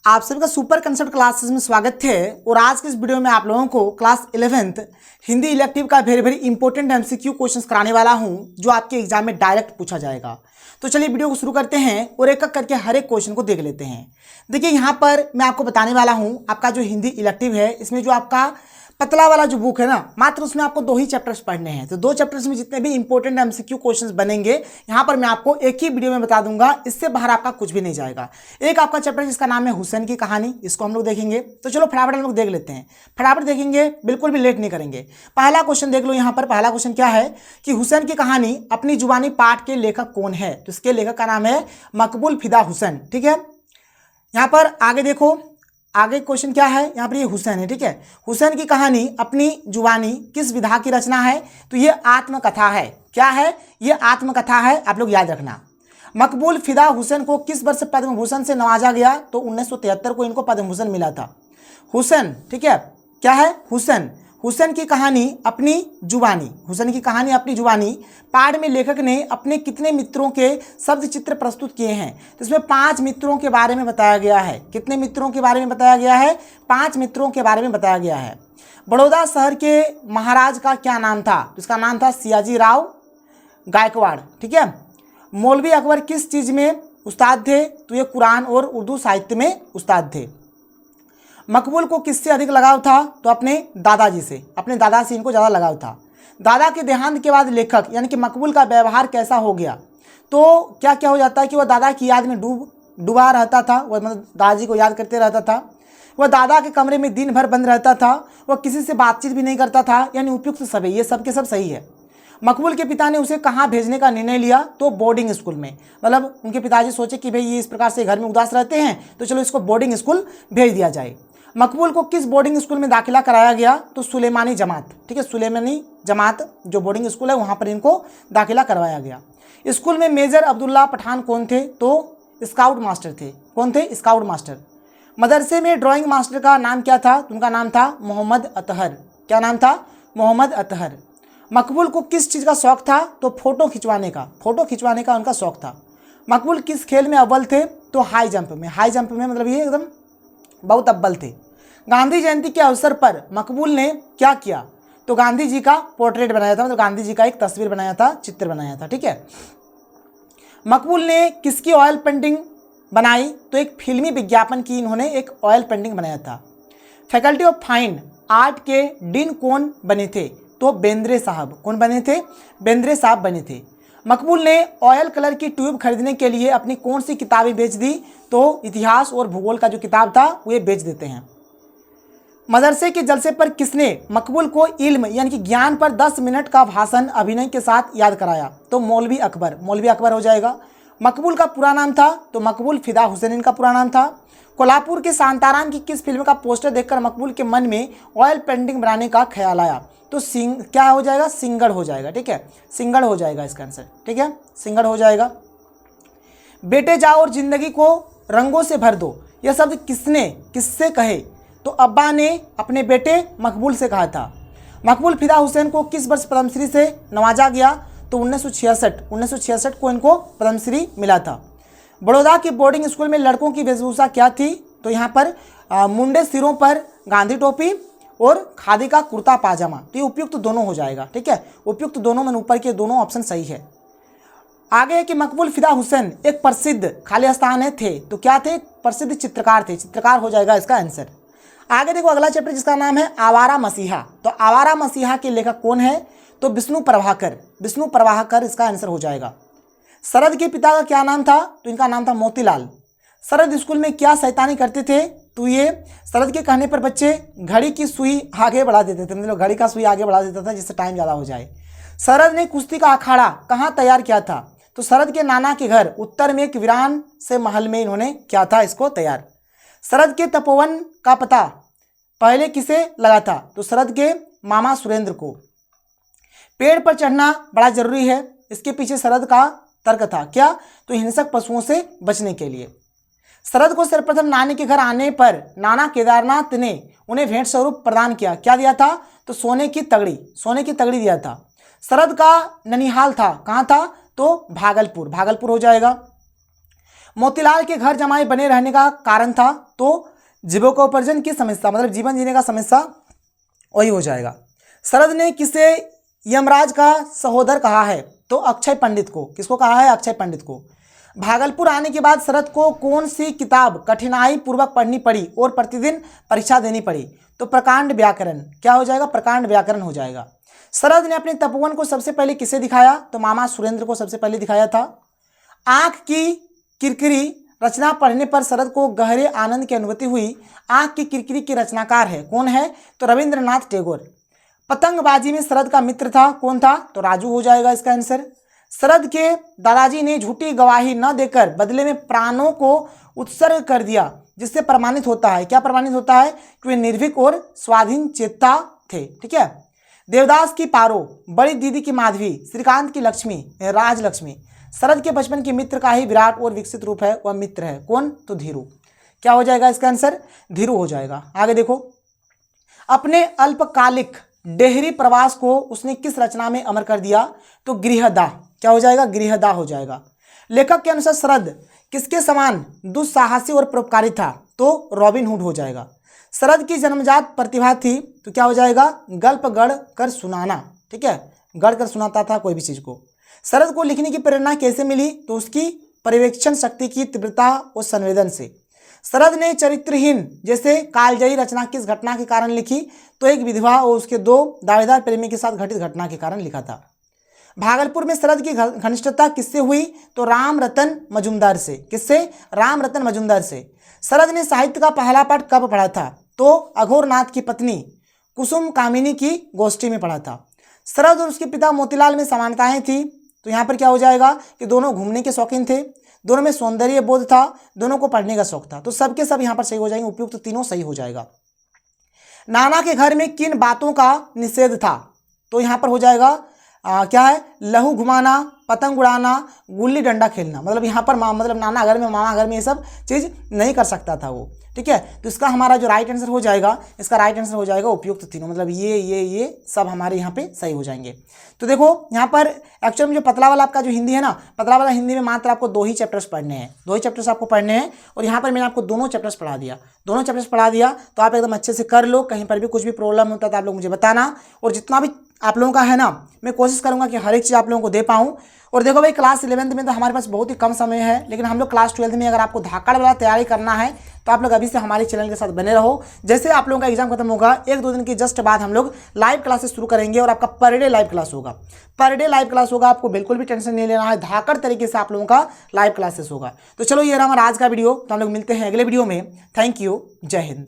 आप सभी का सुपर कंसेप्ट क्लासेस में स्वागत है। और आज के इस वीडियो में आप लोगों को क्लास 11th हिंदी इलेक्टिव का very very important MCQ questions कराने वाला हूं, जो आपके एग्जाम में डायरेक्ट पूछा जाएगा। तो चलिए वीडियो को शुरू करते हैं और एक एक करके हर एक क्वेश्चन को देख लेते हैं। देखिए यहाँ पर मैं आपको बताने वाला हूँ, आपका जो हिंदी इलेक्टिव है इसमें जो आपका पतला वाला जो बुक है ना, मात्र उसमें आपको 2 ही चैप्टर्स पढ़ने हैं। तो 2 चैप्टर्स में जितने भी इंपॉर्टेंट एमसीक्यू क्वेश्चंस बनेंगे यहाँ पर मैं आपको एक ही वीडियो में बता दूंगा, इससे बाहर आपका कुछ भी नहीं जाएगा। एक आपका चैप्टर जिसका नाम है हुसैन की कहानी, इसको हम लोग देखेंगे। तो चलो फटाफट हम लोग देख लेते हैं, फटाफट देखेंगे, बिल्कुल भी लेट नहीं करेंगे। पहला क्वेश्चन देख लो यहाँ पर। पहला क्वेश्चन क्या है कि हुसैन की कहानी अपनी जुबानी पाठ के लेखक कौन है? तो इसके लेखक का नाम है मकबूल फिदा हुसैन। ठीक है, यहाँ पर आगे देखो, आगे क्वेश्चन क्या है, यहाँ पर ये हुसैन है। ठीक है, हुसैन की कहानी अपनी जुबानी किस विधा की रचना है? तो ये आत्मकथा है। क्या है? ये आत्मकथा है, आप लोग याद रखना। मकबूल फिदा हुसैन को किस वर्ष पद्म भूषण से नवाजा गया? तो 1973 को इनको पद्म भूषण मिला था। हुसैन, ठीक है, क्या है? हुसैन। हुसैन की कहानी अपनी जुबानी, हुसैन की कहानी अपनी जुबानी पाठ में लेखक ने अपने कितने मित्रों के शब्द चित्र प्रस्तुत किए हैं? तो इसमें 5 मित्रों के बारे में बताया गया है। कितने मित्रों के बारे में बताया गया है? 5 मित्रों के बारे में बताया गया है। बड़ौदा शहर के महाराज का क्या नाम था? तो इसका नाम था सियाजी राव गायकवाड़। ठीक है, मौलवी अकबर किस चीज़ में उस्ताद थे? तो ये कुरान और उर्दू साहित्य में उस्ताद थे। मकबूल को किससे अधिक लगाव था? तो अपने दादाजी से, अपने दादा से इनको ज़्यादा लगाव था। दादा के देहांत के बाद लेखक यानी कि मकबूल का व्यवहार कैसा हो गया? तो क्या क्या हो जाता है कि वह दादा की याद में डूबा रहता था, वह मतलब दादाजी को याद करते रहता था। वह दादा के कमरे में दिन भर बंद रहता था, वह किसी से बातचीत भी नहीं करता था, यानी उपयुक्त सभी, ये सब के सब सही है। मकबूल के पिता ने उसे कहाँ भेजने का निर्णय लिया? तो बोर्डिंग स्कूल में। मतलब उनके पिताजी सोचे कि भाई ये इस प्रकार से घर में उदास रहते हैं, तो चलो इसको बोर्डिंग स्कूल भेज दिया जाए। मकबूल को किस बोर्डिंग स्कूल में दाखिला कराया गया? तो सुलेमानी जमात। ठीक है, सुलेमानी जमात जो बोर्डिंग स्कूल है वहाँ पर इनको दाखिला करवाया गया। स्कूल में मेजर अब्दुल्ला पठान कौन थे? तो स्काउट मास्टर थे। कौन थे? Scout master. मदरसे में ड्राइंग मास्टर का नाम क्या था? तो उनका नाम था मोहम्मद अतहर। क्या नाम था? मोहम्मद अतहर। मकबूल को किस चीज़ का शौक था? तो फोटो खिंचवाने का, फोटो खिंचवाने का उनका शौक था। मकबूल किस खेल में अव्वल थे? तो हाई जंप में। हाई जंप में मतलब ये एकदम बहुत अव्वल थे। गांधी जयंती के अवसर पर मकबूल ने क्या किया? तो गांधी जी का पोर्ट्रेट बनाया था, मतलब गांधी जी का एक तस्वीर बनाया था, चित्र बनाया था। ठीक है, मकबूल ने किसकी ऑयल पेंटिंग बनाई? तो एक फिल्मी विज्ञापन की इन्होंने एक ऑयल पेंटिंग बनाया था। फैकल्टी ऑफ फाइन आर्ट के डीन कौन बने थे? तो बेंद्रे साहब। कौन बने थे? बेंद्रे साहब बने थे। मकबूल ने ऑयल कलर की ट्यूब खरीदने के लिए अपनी कौन सी किताबें बेच दी? तो इतिहास और भूगोल का जो किताब था वो ये बेच देते हैं। मदरसे के जलसे पर किसने मकबूल को इल्म यानी कि ज्ञान पर 10 मिनट का भाषण अभिनय के साथ याद कराया? तो मौलवी अकबर। मौलवी अकबर हो जाएगा। मकबूल का पूरा नाम था? तो मकबूल फिदा हुसैन इनका पूरा नाम था। कोल्हापुर के शांताराम की किस फिल्म का पोस्टर देखकर मकबूल के मन में ऑयल पेंटिंग बनाने का ख्याल आया? तो क्या हो जाएगा? सिंगड़ हो जाएगा। ठीक है, सिंगड़ हो जाएगा इसका आंसर। ठीक है, सिंगड़ हो जाएगा। बेटे जाओ और जिंदगी को रंगों से भर दो, यह शब्द किसने किससे कहे? तो अब्बा ने अपने बेटे मकबूल से कहा था। मकबूल फिदा हुसैन को किस वर्ष पद्मश्री से नवाजा गया? तो 1966 को इनको पद्मश्री मिला था। बड़ौदा के बोर्डिंग स्कूल में लड़कों की वेशभूषा क्या थी? तो यहाँ पर मुंडे सिरों पर गांधी टोपी और खादी का कुर्ता पाजामा। तो ये उपयुक्त दोनों हो जाएगा। ठीक है, उपयुक्त दोनों में ऊपर के दोनों ऑप्शन सही है। आगे है कि मकबूल फिदा हुसैन एक प्रसिद्ध खालिस्तान थे, तो क्या थे? प्रसिद्ध चित्रकार थे। चित्रकार हो जाएगा इसका आंसर। आगे देखो अगला चैप्टर जिसका नाम है आवारा मसीहा। तो आवारा मसीहा के लेखक कौन है? तो विष्णु प्रभाकर। विष्णु प्रभाकर इसका आंसर हो जाएगा। शरद के पिता का क्या नाम था? तो इनका नाम था मोतीलाल। शरद स्कूल में क्या शैतानी करते थे? तो ये शरद के कहने पर बच्चे घड़ी की सुई आगे बढ़ा देते थे, मतलब घड़ी का सुई आगे बढ़ा देता था जिससे टाइम ज़्यादा हो जाए। शरद ने कुश्ती का अखाड़ा कहाँ तैयार किया था? तो शरद के नाना के घर उत्तर में एक वीरान से महल में इन्होंने किया था इसको तैयार। शरद के तपोवन का पता पहले किसे लगा था? तो शरद के मामा सुरेंद्र को। पेड़ पर चढ़ना बड़ा जरूरी है, इसके पीछे शरद का तर्क था। क्या? तो हिंसक पशुओं से बचने के लिए। शरद को सर्वप्रथम नानी के घर आने पर नाना केदारनाथ ने उन्हें भेंट स्वरूप प्रदान किया। क्या दिया था? तो सोने की तगड़ी, सोने की तगड़ी दिया था। शरद का ननिहाल था, कहाँ था? तो भागलपुर। भागलपुर हो जाएगा। मोतीलाल के घर जमाई बने रहने का कारण था, तो जीविकोपार्जन की समस्या, मतलब जीवन जीने का समस्या वही हो जाएगा। शरद ने किसे यमराज का सहोदर कहा है, तो अक्षय पंडित को। किसको कहा है? अक्षय पंडित को। भागलपुर आने के बाद शरद को कौन सी किताब कठिनाई पूर्वक पढ़नी पड़ी और प्रतिदिन परीक्षा देनी पड़ी, तो प्रकांड व्याकरण। क्या हो जाएगा? प्रकांड व्याकरण हो जाएगा। शरद ने अपने तपोवन को सबसे पहले किसे दिखाया, तो मामा सुरेंद्र को सबसे पहले दिखाया था। आंख की किरकिरी रचना पढ़ने पर शरद को गहरे आनंद की अनुभूति हुई। आंख की किरकिरी के रचनाकार है कौन है, तो रविंद्रनाथ टैगोर। पतंगबाजी में शरद का मित्र था कौन था, तो राजू हो जाएगा इसका आंसर। शरद के दादाजी ने झूठी गवाही न देकर बदले में प्राणों को उत्सर्ग कर दिया, जिससे प्रमाणित होता है, क्या प्रमाणित होता है, कि वे निर्भीक और स्वाधीन चेता थे। ठीक है। देवदास की पारो, बड़ी दीदी की माधवी, श्रीकांत की लक्ष्मी, राजलक्ष्मी। शरद के बचपन के मित्र का ही विराट और विकसित रूप है, वह मित्र है कौन, तो धीरू। क्या हो जाएगा इसका आंसर? धीरू हो जाएगा। आगे देखो, अपने अल्पकालिक डेहरी प्रवास को उसने किस रचना में अमर कर दिया, तो गृहदाह। क्या हो जाएगा? गृहदाह हो जाएगा। लेखक के अनुसार शरद किसके समान दुस्साहसी और परोपकारी था, तो रॉबिन हुड हो जाएगा। शरद की जन्मजात प्रतिभा थी, तो क्या हो जाएगा? गल्प गढ़ कर सुनाना। ठीक है, गढ़ कर सुनाता था कोई भी चीज को। शरद को लिखने की प्रेरणा कैसे मिली, तो उसकी पर्यवेक्षण शक्ति की तीव्रता और संवेदन से। शरद ने चरित्रहीन जैसे कालजयी रचना किस घटना के कारण लिखी, तो एक विधवा और उसके 2 दावेदार प्रेमी के साथ घटित घटना के कारण लिखा था। भागलपुर में शरद की घनिष्ठता किससे हुई, तो राम रतन मजुमदार से। किससे? राम रतन मजुमदार से। शरद ने साहित्य का पहला पाठ कब पढ़ा था, तो अघोरनाथ की पत्नी कुसुम कामिनी की गोष्ठी में पढ़ा था। शरद और उसके पिता मोतीलाल में समानताएं थी, तो यहाँ पर क्या हो जाएगा कि दोनों घूमने के शौकीन थे, दोनों में सौंदर्य बोध था, दोनों को पढ़ने का शौक था, तो सबके सब यहाँ पर सही हो जाएंगे, उपयुक्त तो तीनों सही हो जाएगा। नाना के घर में किन बातों का निषेध था, तो यहाँ पर हो जाएगा क्या है, लहू घुमाना, पतंग उड़ाना, गुल्ली डंडा खेलना। मतलब यहाँ पर मतलब नाना घर में मामा घर में ये सब चीज़ नहीं कर सकता था वो। ठीक है, तो इसका हमारा जो राइट आंसर हो जाएगा, इसका राइट आंसर हो जाएगा उपयुक्त तीनों, मतलब ये सब हमारे यहाँ पे सही हो जाएंगे। तो देखो यहाँ पर एक्चुअल में जो पतला वाला आपका जो हिंदी है ना, पतला वाला हिंदी में मात्र आपको 2 ही चैप्टर्स पढ़ने हैं, 2 ही चैप्टर्स आपको पढ़ने हैं। और यहाँ पर मैंने आपको दोनों चैप्टर्स पढ़ा दिया, तो आप एकदम अच्छे से कर लो। कहीं पर भी कुछ भी प्रॉब्लम होता है तो आप लोग मुझे बताना, और जितना भी आप लोगों का है ना, मैं कोशिश करूंगा कि हर एक चीज़ आप लोगों को दे पाऊँ। और देखो भाई, क्लास 11th में तो हमारे पास बहुत ही कम समय है, लेकिन हम लोग क्लास 12th में अगर आपको धाकड़ वाला तैयारी करना है तो आप लोग अभी से हमारे चैनल के साथ बने रहो। जैसे आप लोगों का एग्जाम खत्म होगा, 1-2 दिन के जस्ट बाद हम लोग लाइव क्लासेस शुरू करेंगे, और आपका पर डे लाइव क्लास होगा। पर डे लाइव क्लास होगा, आपको बिल्कुल भी टेंशन नहीं लेना है, धाकड़ तरीके से आप लोगों का लाइव क्लासेस होगा। तो चलो, ये रहा हमारा आज का वीडियो, तो हम लोग मिलते हैं अगले वीडियो में। थैंक यू, जय हिंद।